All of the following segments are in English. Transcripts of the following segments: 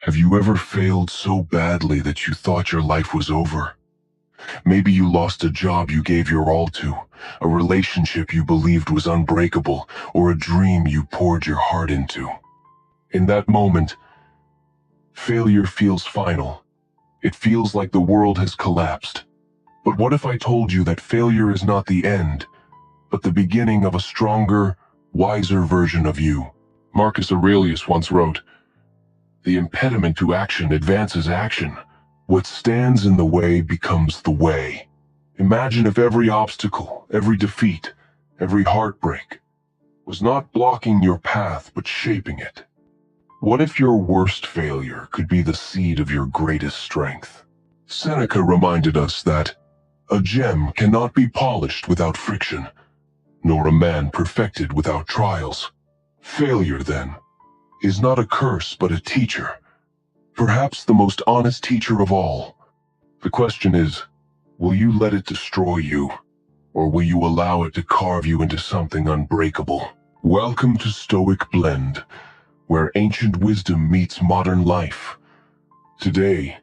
Have you ever failed so badly that you thought your life was over? Maybe you lost a job you gave your all to, a relationship you believed was unbreakable, or a dream you poured your heart into. In that moment, failure feels final. It feels like the world has collapsed. But what if I told you that failure is not the end, but the beginning of a stronger, wiser version of you? Marcus Aurelius once wrote, "The impediment to action advances action. What stands in the way becomes the way." Imagine if every obstacle, every defeat, every heartbreak was not blocking your path but shaping it. What if your worst failure could be the seed of your greatest strength? Seneca reminded us that a gem cannot be polished without friction, nor a man perfected without trials. Failure, then, is not a curse but a teacher, perhaps the most honest teacher of all. The question is, will you let it destroy you, or will you allow it to carve you into something unbreakable? Welcome to Stoic Blend, where ancient wisdom meets modern life. Today,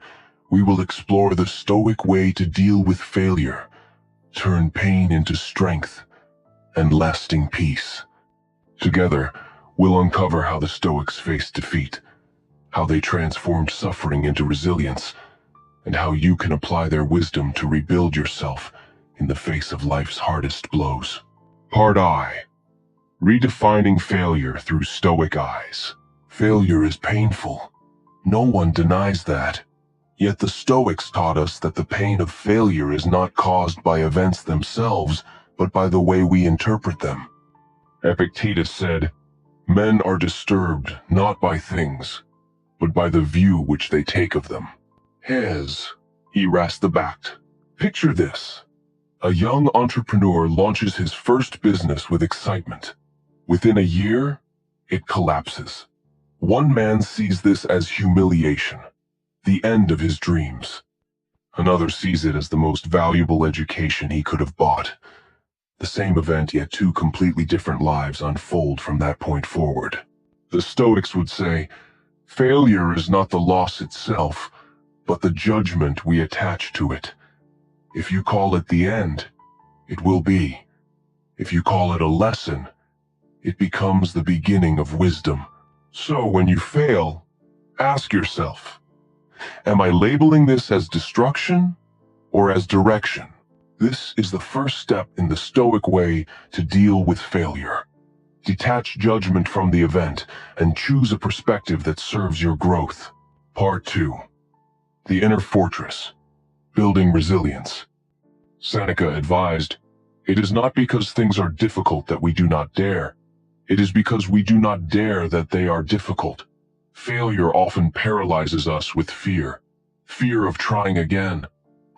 we will explore the Stoic way to deal with failure, turn pain into strength, and lasting peace. Together, we'll uncover how the Stoics faced defeat, how they transformed suffering into resilience, and how you can apply their wisdom to rebuild yourself in the face of life's hardest blows. Part I. Redefining failure through Stoic eyes. Failure is painful. No one denies that. Yet the Stoics taught us that the pain of failure is not caused by events themselves, but by the way we interpret them. Epictetus said, "Men are disturbed not by things, but by the view which they take of them." Hez, Erasthobacte. Picture this. A young entrepreneur launches his first business with excitement. Within a year, it collapses. One man sees this as humiliation, the end of his dreams. Another sees it as the most valuable education he could have bought. The same event, yet two completely different lives unfold from that point forward. The Stoics would say, failure is not the loss itself, but the judgment we attach to it. If you call it the end, it will be. If you call it a lesson, it becomes the beginning of wisdom. So when you fail, ask yourself, am I labeling this as destruction or as direction? This is the first step in the Stoic way to deal with failure. Detach judgment from the event and choose a perspective that serves your growth. Part 2. The Inner Fortress. Building Resilience. Seneca advised, "It is not because things are difficult that we do not dare. It is because we do not dare that they are difficult." Failure often paralyzes us with fear. Fear of trying again.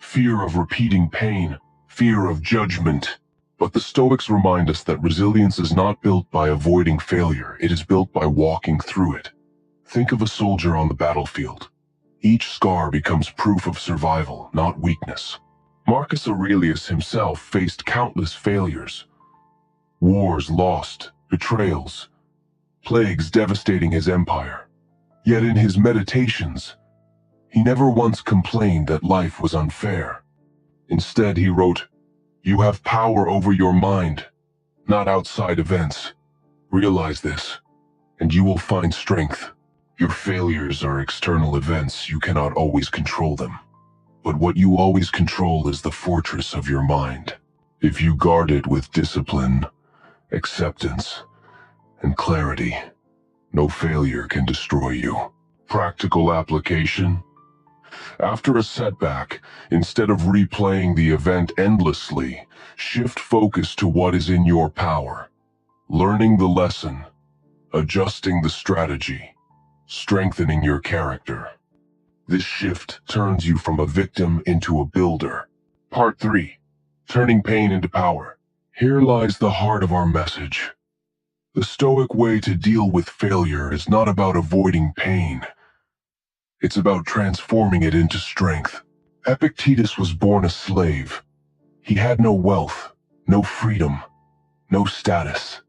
Fear of repeating pain. Fear of judgment. But the Stoics remind us that resilience is not built by avoiding failure, it is built by walking through it. Think of a soldier on the battlefield. Each scar becomes proof of survival, not weakness. Marcus Aurelius himself faced countless failures. Wars lost, betrayals, plagues devastating his empire. Yet in his meditations, he never once complained that life was unfair. Instead, he wrote, "You have power over your mind, not outside events. Realize this, and you will find strength. Your failures are external events, you cannot always control them. But what you always control is the fortress of your mind. If you guard it with discipline, acceptance, and clarity, no failure can destroy you." Practical application. After a setback, instead of replaying the event endlessly, shift focus to what is in your power. Learning the lesson, adjusting the strategy, strengthening your character. This shift turns you from a victim into a builder. Part 3. Turning pain into power. Here lies the heart of our message. The Stoic way to deal with failure is not about avoiding pain. It's about transforming it into strength. Epictetus was born a slave. He had no wealth, no freedom, no status.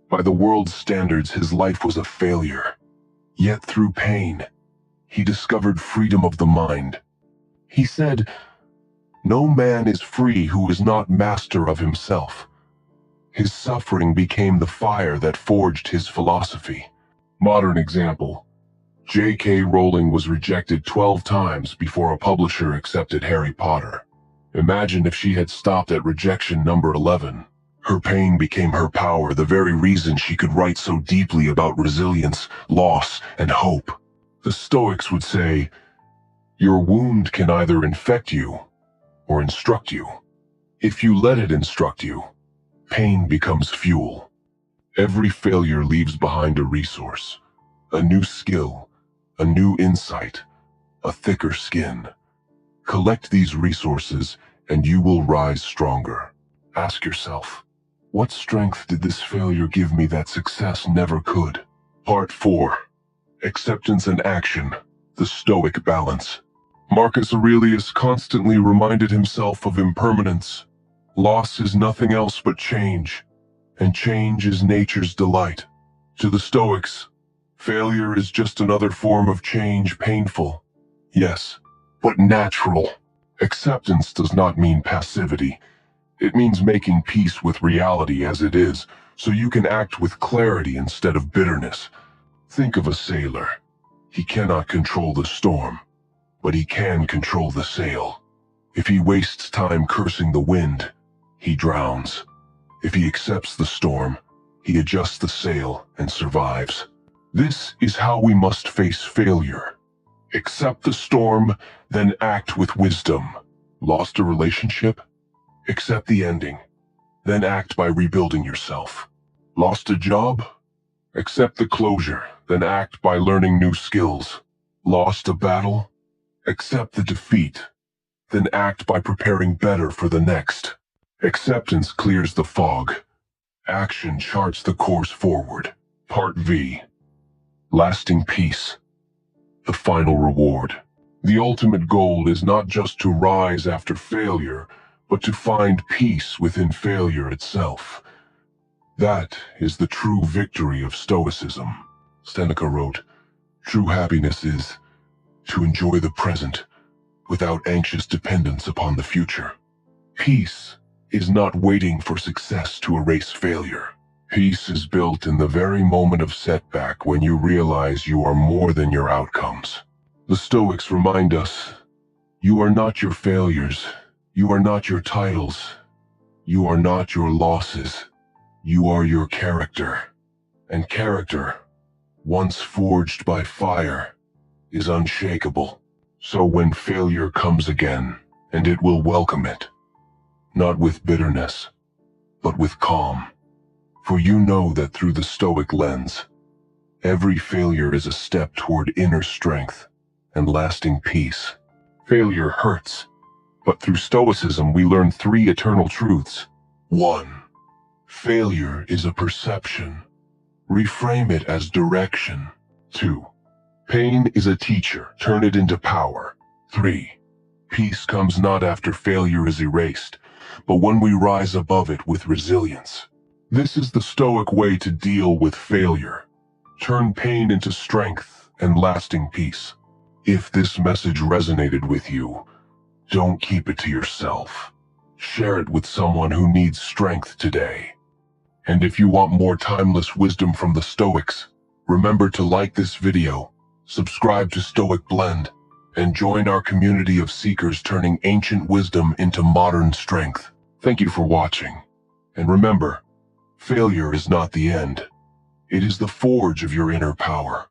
By the world's standards, his life was a failure. Yet through pain, he discovered freedom of the mind. He said, "No man is free who is not master of himself." His suffering became the fire that forged his philosophy. Modern example: J.K. Rowling was rejected 12 times before a publisher accepted Harry Potter. Imagine if she had stopped at rejection number 11. Her pain became her power, the very reason she could write so deeply about resilience, loss, and hope. The Stoics would say, "Your wound can either infect you or instruct you. If you let it instruct you, pain becomes fuel." Every failure leaves behind a resource, a new skill, a new insight, a thicker skin. Collect these resources and you will rise stronger. Ask yourself, what strength did this failure give me that success never could? Part 4. Acceptance and Action, the Stoic Balance. Marcus Aurelius constantly reminded himself of impermanence. Loss is nothing else but change, and change is nature's delight. To the Stoics, failure is just another form of change, painful, yes, but natural. Acceptance does not mean passivity. It means making peace with reality as it is, so you can act with clarity instead of bitterness. Think of a sailor. He cannot control the storm, but he can control the sail. If he wastes time cursing the wind, he drowns. If he accepts the storm, he adjusts the sail and survives. This is how we must face failure. Accept the storm, then act with wisdom. Lost a relationship? Accept the ending, then act by rebuilding yourself. Lost a job? Accept the closure, then act by learning new skills. Lost a battle? Accept the defeat, then act by preparing better for the next. Acceptance clears the fog. Action charts the course forward. Part V. Lasting peace. The final reward. The ultimate goal is not just to rise after failure, but to find peace within failure itself. That is the true victory of Stoicism. Seneca wrote, "True happiness is to enjoy the present without anxious dependence upon the future." Peace is not waiting for success to erase failure. Peace is built in the very moment of setback, when you realize you are more than your outcomes. The Stoics remind us, you are not your failures, you are not your titles, you are not your losses, you are your character. And character, once forged by fire, is unshakable. So when failure comes again, and it will welcome it, not with bitterness, but with calm. For you know that through the Stoic lens, every failure is a step toward inner strength and lasting peace. Failure hurts, but through Stoicism we learn 3 eternal truths. 1. Failure is a perception. Reframe it as direction. 2. Pain is a teacher. Turn it into power. 3. Peace comes not after failure is erased, but when we rise above it with resilience. This is the Stoic way to deal with failure. Turn pain into strength and lasting peace. If this message resonated with you, don't keep it to yourself. Share it with someone who needs strength today. And if you want more timeless wisdom from the Stoics, remember to like this video, subscribe to Stoic Blend, and join our community of seekers turning ancient wisdom into modern strength. Thank you for watching. And remember, failure is not the end. It is the forge of your inner power.